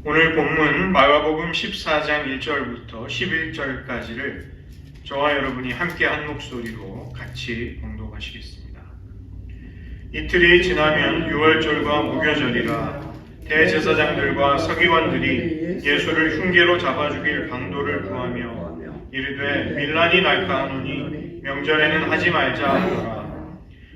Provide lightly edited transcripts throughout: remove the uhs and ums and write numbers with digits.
오늘 본문 마가복음 14장 1절부터 11절까지를 저와 여러분이 함께 한 목소리로 같이 봉독하시겠습니다. 이틀이 지나면 유월절과 무교절이라 대제사장들과 서기관들이 예수를 흉계로 잡아 죽일 방도를 구하며 이르되 밀란이 날까 하노니 명절에는 하지 말자 하더라.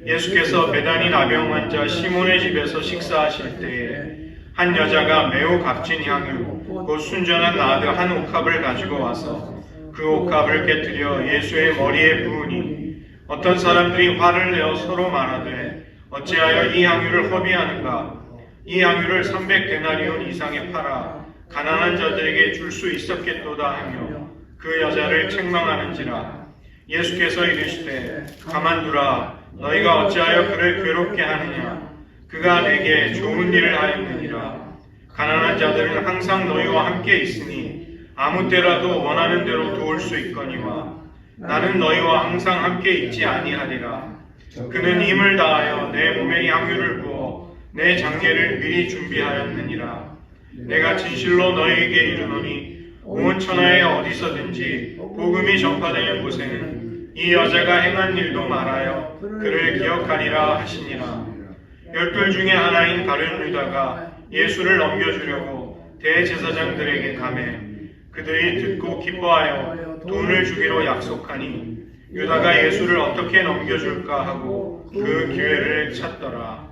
예수께서 베다니 나병 환자 시몬의 집에서 식사하실 때에 한 여자가 매우 값진 향유 곧 순전한 나드 한 옥합을 가지고 와서 그 옥합을 깨뜨려 예수의 머리에 부으니 어떤 사람들이 화를 내어 서로 말하되 어찌하여 이 향유를 허비하는가? 이 향유를 300데나리온 이상에 팔아 가난한 자들에게 줄 수 있었겠도다 하며 그 여자를 책망하는지라. 예수께서 이르시되 가만두라. 너희가 어찌하여 그를 괴롭게 하느냐? 그가 내게 좋은 일을 하였느니라. 가난한 자들은 항상 너희와 함께 있으니 아무 때라도 원하는 대로 도울 수 있거니와 나는 너희와 항상 함께 있지 아니하리라. 그는 힘을 다하여 내 몸에 향유를 부어 내 장례를 미리 준비하였느니라. 내가 진실로 너희에게 이르노니 온 천하에 어디서든지 복음이 전파되는 곳에는 이 여자가 행한 일도 말하여 그를 기억하리라 하시니라. 열둘 중에 하나인 가룟 유다가 예수를 넘겨주려고 대제사장들에게 가매 그들이 듣고 기뻐하여 돈을 주기로 약속하니 유다가 예수를 어떻게 넘겨줄까 하고 그 기회를 찾더라.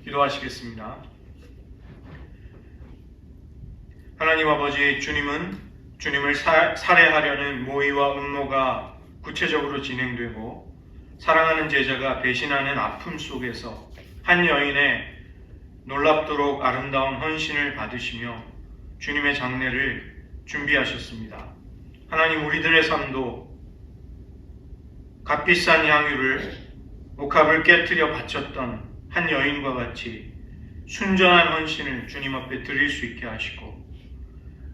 기도하시겠습니다. 하나님 아버지, 주님을 살해하려는 모의와 음모가 구체적으로 진행되고 사랑하는 제자가 배신하는 아픔 속에서 한 여인의 놀랍도록 아름다운 헌신을 받으시며 주님의 장례를 준비하셨습니다. 하나님, 우리들의 삶도 값비싼 향유를 옥합을 깨뜨려 바쳤던 한 여인과 같이 순전한 헌신을 주님 앞에 드릴 수 있게 하시고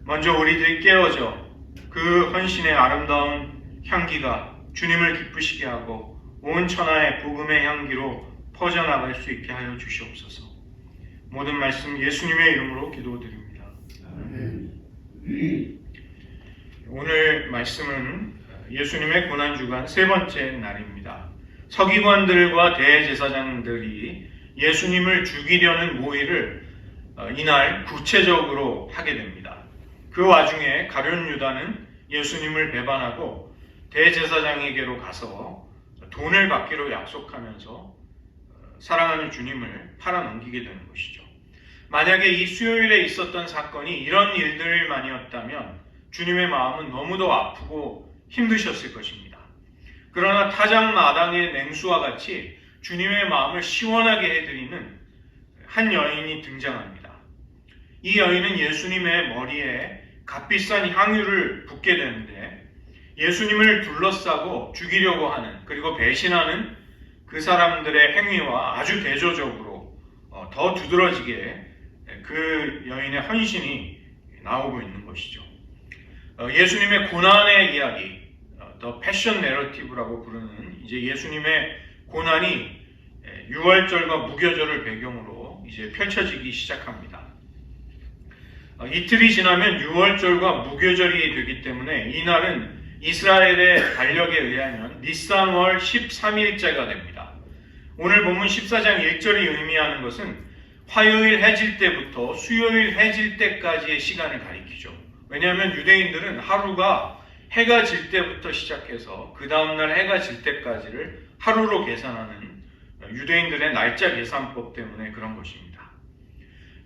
먼저 우리들이 깨어져 그 헌신의 아름다운 향기가 주님을 기쁘시게 하고 온 천하의 복음의 향기로 퍼져나갈 수 있게 하여 주시옵소서. 모든 말씀 예수님의 이름으로 기도드립니다. 오늘 말씀은 예수님의 고난주간 세 번째 날입니다. 서기관들과 대제사장들이 예수님을 죽이려는 모의를 이날 구체적으로 하게 됩니다. 그 와중에 가룟 유다는 예수님을 배반하고 대제사장에게로 가서 돈을 받기로 약속하면서 사랑하는 주님을 팔아넘기게 되는 것이죠. 만약에 이 수요일에 있었던 사건이 이런 일들만이었다면 주님의 마음은 너무도 아프고 힘드셨을 것입니다. 그러나 타작마당의 냉수와 같이 주님의 마음을 시원하게 해드리는 한 여인이 등장합니다. 이 여인은 예수님의 머리에 값비싼 향유를 붓게 되는데 예수님을 둘러싸고 죽이려고 하는 그리고 배신하는 그 사람들의 행위와 아주 대조적으로 더 두드러지게 그 여인의 헌신이 나오고 있는 것이죠. 예수님의 고난의 이야기, 더 패션 내러티브라고 부르는 이제 예수님의 고난이 유월절과 무교절을 배경으로 이제 펼쳐지기 시작합니다. 이틀이 지나면 유월절과 무교절이 되기 때문에 이날은 이스라엘의 달력에 의하면 니산월 13일째가 됩니다. 오늘 본문 14장 1절이 의미하는 것은 화요일 해질 때부터 수요일 해질 때까지의 시간을 가리키죠. 왜냐하면 유대인들은 하루가 해가 질 때부터 시작해서 그 다음날 해가 질 때까지를 하루로 계산하는 유대인들의 날짜 계산법 때문에 그런 것입니다.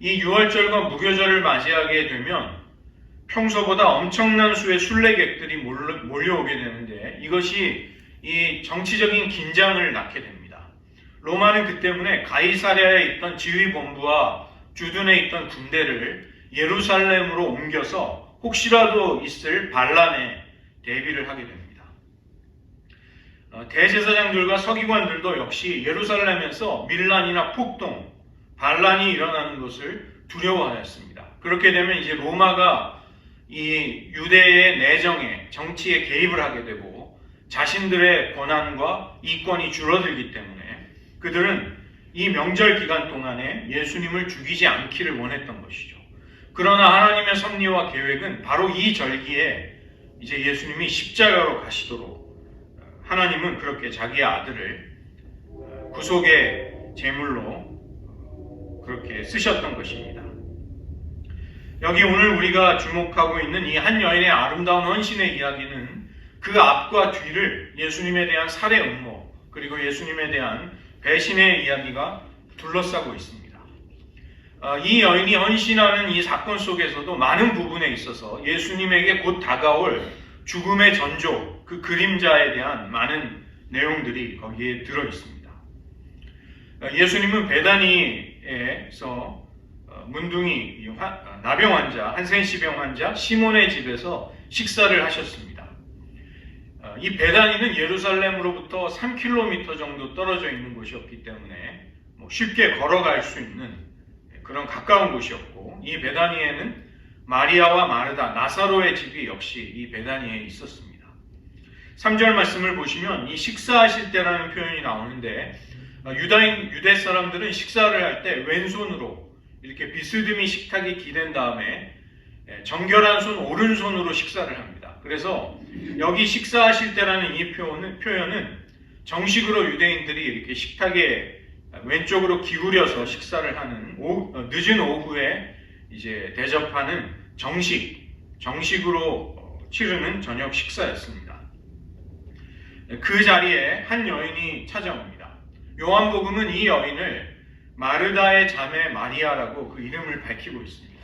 이 유월절과 무교절을 맞이하게 되면 평소보다 엄청난 수의 순례객들이 몰려오게 되는데 이것이 이 정치적인 긴장을 낳게 됩니다. 로마는 그 때문에 가이사랴에 있던 지휘본부와 주둔에 있던 군대를 예루살렘으로 옮겨서 혹시라도 있을 반란에 대비를 하게 됩니다. 대제사장들과 서기관들도 역시 예루살렘에서 밀란이나 폭동, 반란이 일어나는 것을 두려워하였습니다. 그렇게 되면 이제 로마가 이 유대의 내정에 정치에 개입을 하게 되고 자신들의 권한과 이권이 줄어들기 때문에 그들은 이 명절 기간 동안에 예수님을 죽이지 않기를 원했던 것이죠. 그러나 하나님의 섭리와 계획은 바로 이 절기에 이제 예수님이 십자가로 가시도록 하나님은 그렇게 자기의 아들을 구속의 제물로 그렇게 쓰셨던 것입니다. 여기 오늘 우리가 주목하고 있는 이 한 여인의 아름다운 헌신의 이야기는 그 앞과 뒤를 예수님에 대한 살해 음모 그리고 예수님에 대한 배신의 이야기가 둘러싸고 있습니다. 이 여인이 헌신하는 이 사건 속에서도 많은 부분에 있어서 예수님에게 곧 다가올 죽음의 전조, 그 그림자에 대한 많은 내용들이 거기에 들어 있습니다. 예수님은 베다니에서 문둥이 나병 환자, 한센시병 환자 시몬의 집에서 식사를 하셨습니다. 이 베다니는 예루살렘으로부터 3km 정도 떨어져 있는 곳이었기 때문에 쉽게 걸어갈 수 있는 그런 가까운 곳이었고, 이 베다니에는 마리아와 마르다, 나사로의 집이 역시 이 베다니에 있었습니다. 3절 말씀을 보시면 이 식사하실 때라는 표현이 나오는데, 유대 사람들은 식사를 할 때 왼손으로 이렇게 비스듬히 식탁이 기댄 다음에 정결한 손 오른손으로 식사를 합니다. 그래서 여기 식사하실 때라는 이 표현은 정식으로 유대인들이 이렇게 식탁에 왼쪽으로 기울여서 식사를 하는 늦은 오후에 이제 대접하는 정식으로 치르는 저녁 식사였습니다. 그 자리에 한 여인이 찾아옵니다. 요한복음은 이 여인을 마르다의 자매 마리아라고 그 이름을 밝히고 있습니다.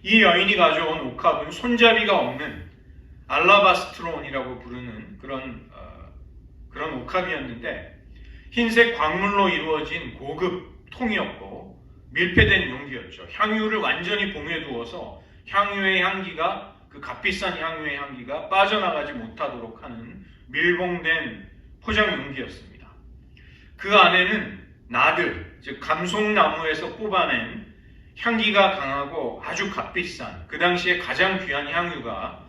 이 여인이 가져온 옥합은 손잡이가 없는 알라바스트론이라고 부르는 그런 옥합이었는데, 흰색 광물로 이루어진 고급 통이었고 밀폐된 용기였죠. 향유를 완전히 봉해두어서 향유의 향기가, 그 값비싼 향유의 향기가 빠져나가지 못하도록 하는 밀봉된 포장 용기였습니다. 그 안에는 나드, 즉 감송나무에서 뽑아낸 향기가 강하고 아주 값비싼 그 당시에 가장 귀한 향유가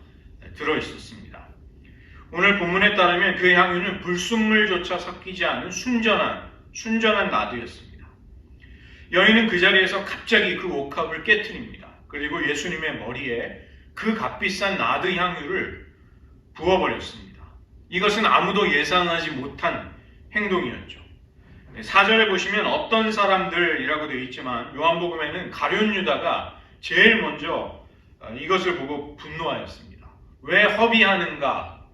들어있었습니다. 오늘 본문에 따르면 그 향유는 불순물조차 섞이지 않은 순전한 나드였습니다. 여인은 그 자리에서 갑자기 그 옥합을 깨트립니다. 그리고 예수님의 머리에 그 값비싼 나드 향유를 부어버렸습니다. 이것은 아무도 예상하지 못한 행동이었죠. 4절에 보시면 어떤 사람들이라고 되어 있지만 요한복음에는 가룟 유다가 제일 먼저 이것을 보고 분노하였습니다. 왜 허비하는가?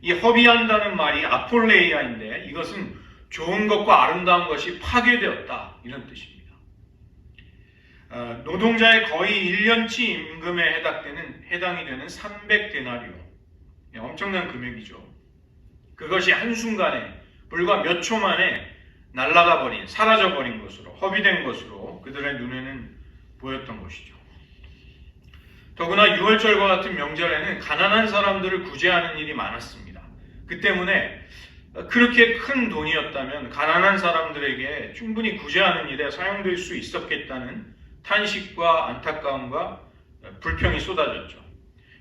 이 허비한다는 말이 아폴레이아인데 이것은 좋은 것과 아름다운 것이 파괴되었다, 이런 뜻입니다. 노동자의 거의 1년치 임금에 해당이 되는 300데나리오, 엄청난 금액이죠. 그것이 한순간에 불과 몇 초 만에 사라져버린 것으로, 허비된 것으로 그들의 눈에는 보였던 것이죠. 더구나 유월절과 같은 명절에는 가난한 사람들을 구제하는 일이 많았습니다. 그 때문에 그렇게 큰 돈이었다면 가난한 사람들에게 충분히 구제하는 일에 사용될 수 있었겠다는 탄식과 안타까움과 불평이 쏟아졌죠.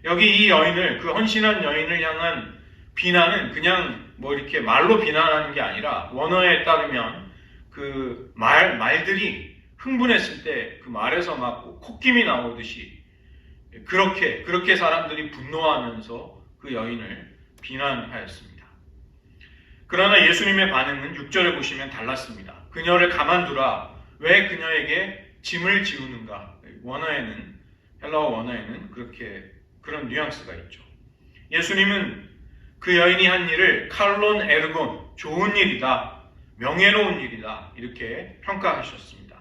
여기 이 여인을, 그 헌신한 여인을 향한 비난은 그냥 이렇게 말로 비난하는 게 아니라, 원어에 따르면 그 말들이 흥분했을 때 그 말에서 막 콧김이 나오듯이 그렇게 사람들이 분노하면서 그 여인을 비난하였습니다. 그러나 예수님의 반응은 6절에 보시면 달랐습니다. 그녀를 가만두라. 왜 그녀에게 짐을 지우는가? 헬라어 원어에는 그런 뉘앙스가 있죠. 예수님은 그 여인이 한 일을 칼론 에르곤, 좋은 일이다, 명예로운 일이다, 이렇게 평가하셨습니다.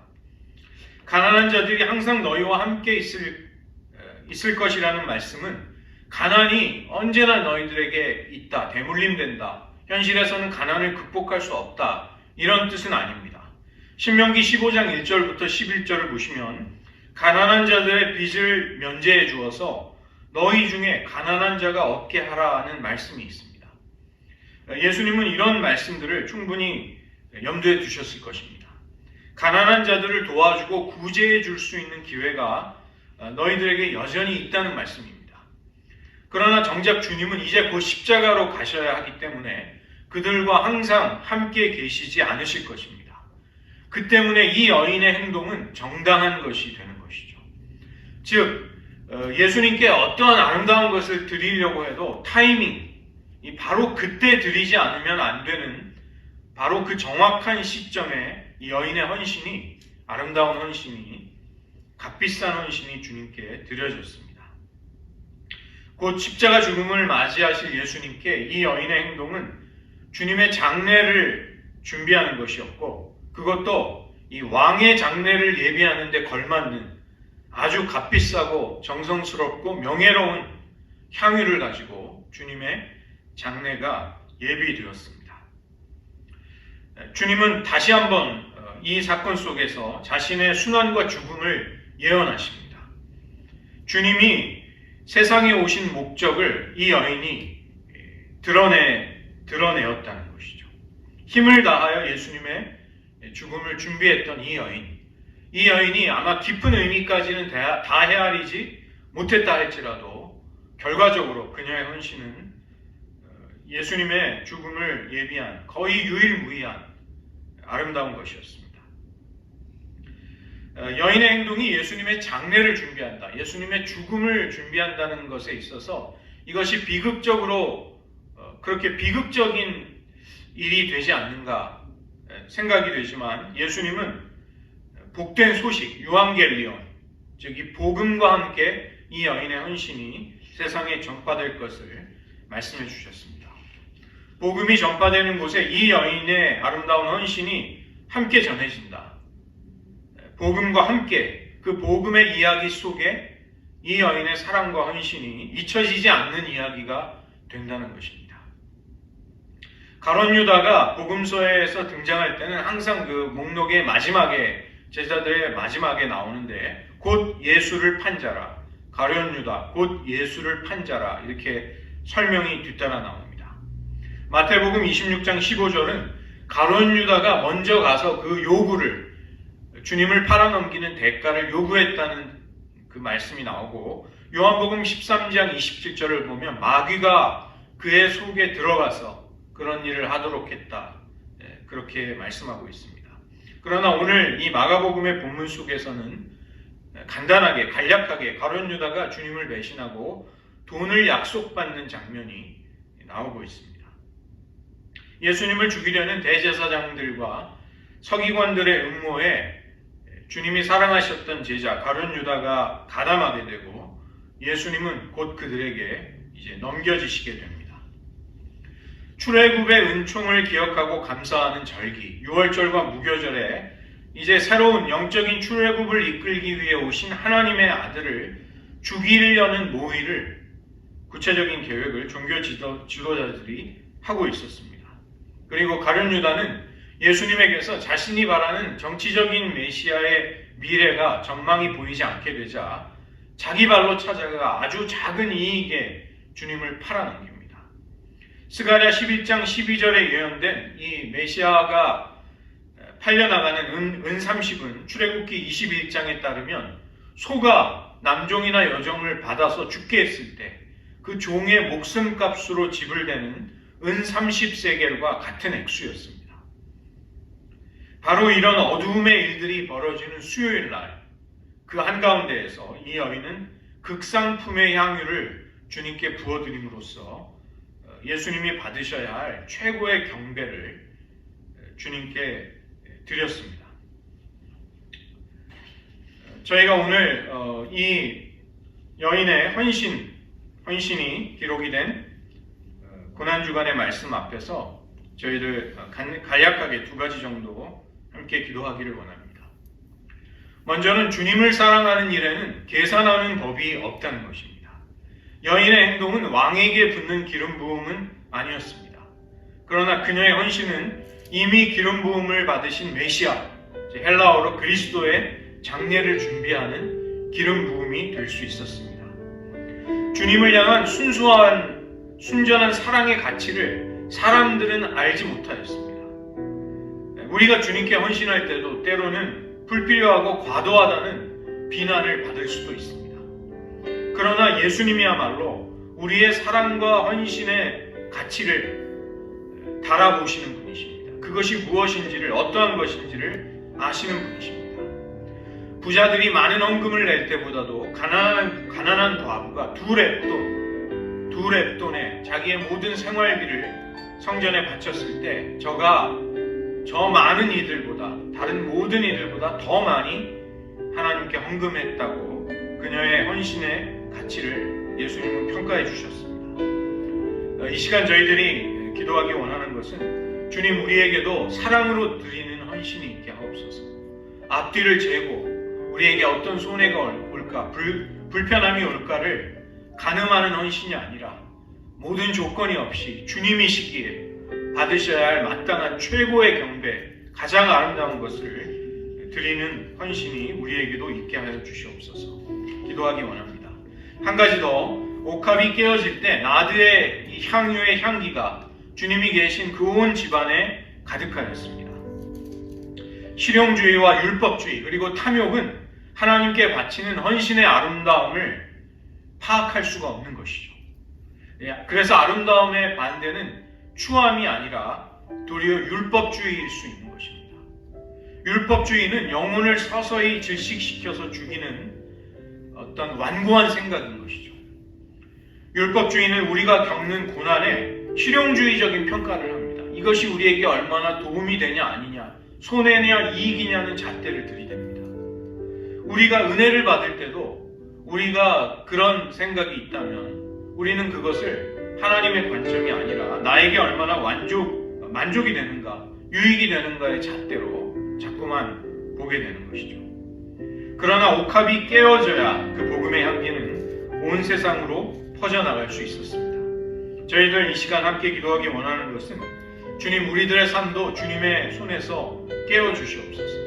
가난한 자들이 항상 너희와 함께 있을 것이라는 말씀은 가난이 언제나 너희들에게 있다, 대물림된다, 현실에서는 가난을 극복할 수 없다, 이런 뜻은 아닙니다. 신명기 15장 1절부터 11절을 보시면 가난한 자들의 빚을 면제해 주어서 너희 중에 가난한 자가 얻게 하라는 말씀이 있습니다. 예수님은 이런 말씀들을 충분히 염두에 두셨을 것입니다. 가난한 자들을 도와주고 구제해 줄 수 있는 기회가 너희들에게 여전히 있다는 말씀입니다. 그러나 정작 주님은 이제 곧 십자가로 가셔야 하기 때문에 그들과 항상 함께 계시지 않으실 것입니다. 그 때문에 이 여인의 행동은 정당한 것이 되는 것이죠. 즉 예수님께 어떠한 아름다운 것을 드리려고 해도 타이밍, 바로 그때 드리지 않으면 안 되는 바로 그 정확한 시점에 이 여인의 헌신이, 아름다운 헌신이, 값비싼 헌신이 주님께 드려졌습니다. 곧 십자가 죽음을 맞이하실 예수님께 이 여인의 행동은 주님의 장례를 준비하는 것이었고, 그것도 이 왕의 장례를 예비하는 데 걸맞는 아주 값비싸고 정성스럽고 명예로운 향유를 가지고 주님의 장례가 예비되었습니다. 주님은 다시 한번 이 사건 속에서 자신의 순환과 죽음을 예언하십니다. 주님이 세상에 오신 목적을 이 여인이 드러내었다는 것이죠. 힘을 다하여 예수님의 죽음을 준비했던 이 여인이 아마 깊은 의미까지는 다 헤아리지 못했다 할지라도 결과적으로 그녀의 헌신은 예수님의 죽음을 예비한 거의 유일무이한 아름다운 것이었습니다. 여인의 행동이 예수님의 장례를 준비한다, 예수님의 죽음을 준비한다는 것에 있어서 이것이 비극적으로 그렇게 비극적인 일이 되지 않는가 생각이 되지만, 예수님은 복된 소식, 유앙겔리온, 즉 이 복음과 함께 이 여인의 헌신이 세상에 전파될 것을 말씀해 주셨습니다. 복음이 전파되는 곳에 이 여인의 아름다운 헌신이 함께 전해진다. 복음과 함께 그 복음의 이야기 속에 이 여인의 사랑과 헌신이 잊혀지지 않는 이야기가 된다는 것입니다. 가룟 유다가 복음서에서 등장할 때는 항상 그 목록의 마지막에, 제자들의 마지막에 나오는데, 곧 예수를 판 자라, 가룟 유다 곧 예수를 판 자라, 이렇게 설명이 뒤따라 나옵니다. 마태복음 26장 15절은 가룟 유다가 먼저 가서 그 요구를, 주님을 팔아넘기는 대가를 요구했다는 그 말씀이 나오고, 요한복음 13장 27절을 보면 마귀가 그의 속에 들어가서 그런 일을 하도록 했다, 그렇게 말씀하고 있습니다. 그러나 오늘 이 마가복음의 본문 속에서는 간단하게, 간략하게 가룟 유다가 주님을 배신하고 돈을 약속받는 장면이 나오고 있습니다. 예수님을 죽이려는 대제사장들과 서기관들의 음모에 주님이 사랑하셨던 제자 가룟 유다가 가담하게 되고, 예수님은 곧 그들에게 이제 넘겨지시게 됩니다. 출애굽의 은총을 기억하고 감사하는 절기, 유월절과 무교절에 이제 새로운 영적인 출애굽을 이끌기 위해 오신 하나님의 아들을 죽이려는 모의를, 구체적인 계획을 종교 지도자들이 하고 있었습니다. 그리고 가룟 유다는 예수님에게서 자신이 바라는 정치적인 메시아의 미래가 전망이 보이지 않게 되자 자기 발로 찾아가 아주 작은 이익에 주님을 팔아넘깁니다. 스가랴 11장 12절에 예언된 이 메시아가 팔려나가는 은 30은 출애굽기 21장에 따르면 소가 남종이나 여종을 받아서 죽게 했을 때 그 종의 목숨값으로 지불되는 은 30세겔과 같은 액수였습니다. 바로 이런 어두움의 일들이 벌어지는 수요일 날, 그 한가운데에서 이 여인은 극상품의 향유를 주님께 부어드림으로써 예수님이 받으셔야 할 최고의 경배를 주님께 드렸습니다. 저희가 오늘 이 여인의 헌신이 기록이 된 고난주간의 말씀 앞에서 저희를 간략하게 두 가지 정도 함께 기도하기를 원합니다. 먼저는 주님을 사랑하는 일에는 계산하는 법이 없다는 것입니다. 여인의 행동은 왕에게 붓는 기름 부음은 아니었습니다. 그러나 그녀의 헌신은 이미 기름 부음을 받으신 메시아, 헬라어로 그리스도의 장례를 준비하는 기름 부음이 될 수 있었습니다. 주님을 향한 순전한 사랑의 가치를 사람들은 알지 못하였습니다. 우리가 주님께 헌신할 때도 때로는 불필요하고 과도하다는 비난을 받을 수도 있습니다. 그러나 예수님이야말로 우리의 사랑과 헌신의 가치를 달아보시는 분이십니다. 그것이 무엇인지를, 어떠한 것인지를 아시는 분이십니다. 부자들이 많은 헌금을 낼 때보다도 가난한 과부가 두 렙돈의 자기의 모든 생활비를 성전에 바쳤을 때 저가 저 많은 이들보다, 다른 모든 이들보다 더 많이 하나님께 헌금했다고 그녀의 헌신의 가치를 예수님은 평가해 주셨습니다. 이 시간 저희들이 기도하기 원하는 것은 주님, 우리에게도 사랑으로 드리는 헌신이 있게 하옵소서. 앞뒤를 재고 우리에게 어떤 손해가 올까, 불편함이 올까를 가늠하는 헌신이 아니라 모든 조건이 없이 주님이시기에 받으셔야 할 마땅한 최고의 경배, 가장 아름다운 것을 드리는 헌신이 우리에게도 있게 하여 주시옵소서. 기도하기 원합니다. 한 가지 더, 옥합이 깨어질 때 나드의 이 향유의 향기가 주님이 계신 그 온 집안에 가득하였습니다. 실용주의와 율법주의 그리고 탐욕은 하나님께 바치는 헌신의 아름다움을 파악할 수가 없는 것이죠. 그래서 아름다움의 반대는 추함이 아니라 도리어 율법주의일 수 있는 것입니다. 율법주의는 영혼을 서서히 질식시켜서 죽이는 어떤 완고한 생각인 것이죠. 율법주의는 우리가 겪는 고난에 실용주의적인 평가를 합니다. 이것이 우리에게 얼마나 도움이 되냐 아니냐, 손해냐 이익이냐는 잣대를 들이댑니다. 우리가 은혜를 받을 때도 우리가 그런 생각이 있다면 우리는 그것을 하나님의 관점이 아니라 나에게 얼마나 만족이 되는가, 유익이 되는가의 잣대로 자꾸만 보게 되는 것이죠. 그러나 옥합이 깨어져야 그 복음의 향기는 온 세상으로 퍼져나갈 수 있었습니다. 저희들 이 시간 함께 기도하기 원하는 것은 주님, 우리들의 삶도 주님의 손에서 깨어주시옵소서.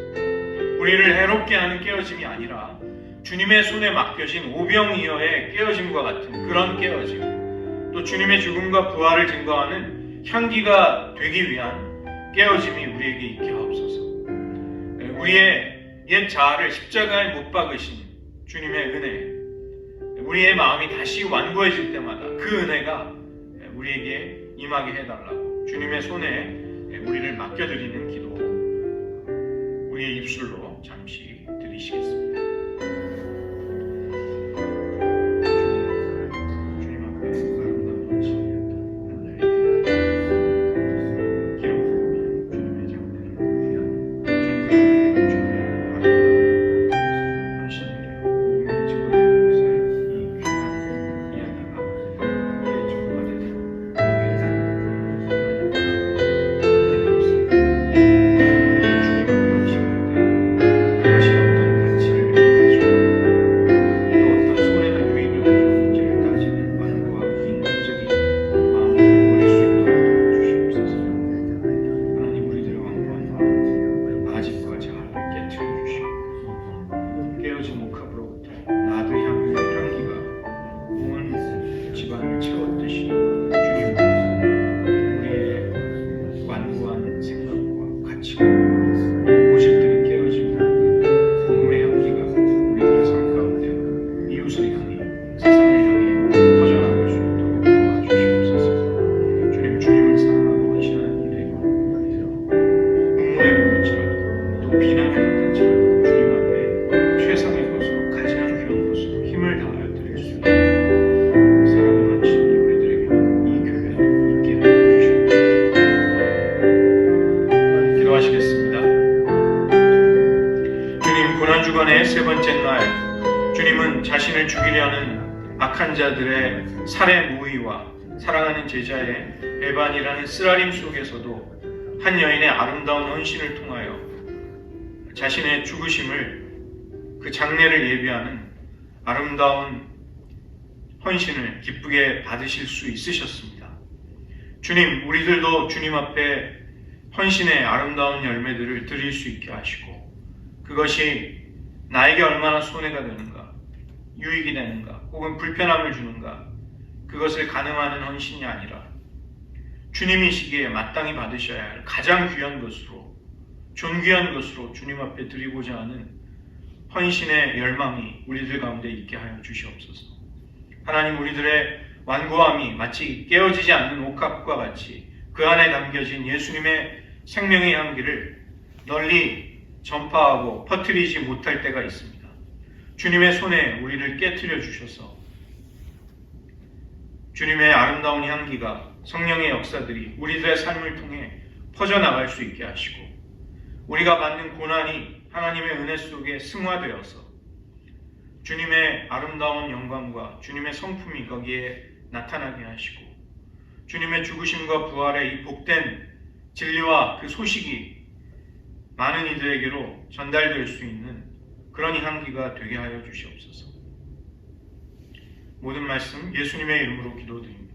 우리를 해롭게 하는 깨어짐이 아니라 주님의 손에 맡겨진 오병이어의 깨어짐과 같은 그런 깨어짐, 또 주님의 죽음과 부활을 증거하는 향기가 되기 위한 깨어짐이 우리에게 있게 하옵소서. 우리의 옛 자아를 십자가에 못 박으신 주님의 은혜, 우리의 마음이 다시 완고해질 때마다 그 은혜가 우리에게 임하게 해달라고 주님의 손에 우리를 맡겨드리는 기도, 우리의 입술로 잠시 드리시겠습니다. 고난주간의 세 번째 날, 주님은 자신을 죽이려는 악한 자들의 살해 무의와 사랑하는 제자의 배반이라는 쓰라림 속에서도 한 여인의 아름다운 헌신을 통하여 자신의 죽으심을, 그 장례를 예비하는 아름다운 헌신을 기쁘게 받으실 수 있으셨습니다. 주님, 우리들도 주님 앞에 헌신의 아름다운 열매들을 드릴 수 있게 하시고, 그것이 나에게 얼마나 손해가 되는가, 유익이 되는가, 혹은 불편함을 주는가, 그것을 가늠하는 헌신이 아니라 주님이시기에 마땅히 받으셔야 할 가장 귀한 것으로, 존귀한 것으로 주님 앞에 드리고자 하는 헌신의 열망이 우리들 가운데 있게 하여 주시옵소서. 하나님, 우리들의 완고함이 마치 깨어지지 않는 옥합과 같이 그 안에 담겨진 예수님의 생명의 향기를 널리 전파하고 퍼뜨리지 못할 때가 있습니다. 주님의 손에 우리를 깨트려 주셔서 주님의 아름다운 향기가 성령의 역사들이 우리들의 삶을 통해 퍼져나갈 수 있게 하시고 우리가 받는 고난이 하나님의 은혜 속에 승화되어서 주님의 아름다운 영광과 주님의 성품이 거기에 나타나게 하시고 주님의 죽으심과 부활의 이 복된 진리와 그 소식이 많은 이들에게로 전달될 수 있는 그런 향기가 되게 하여 주시옵소서. 모든 말씀 예수님의 이름으로 기도드립니다.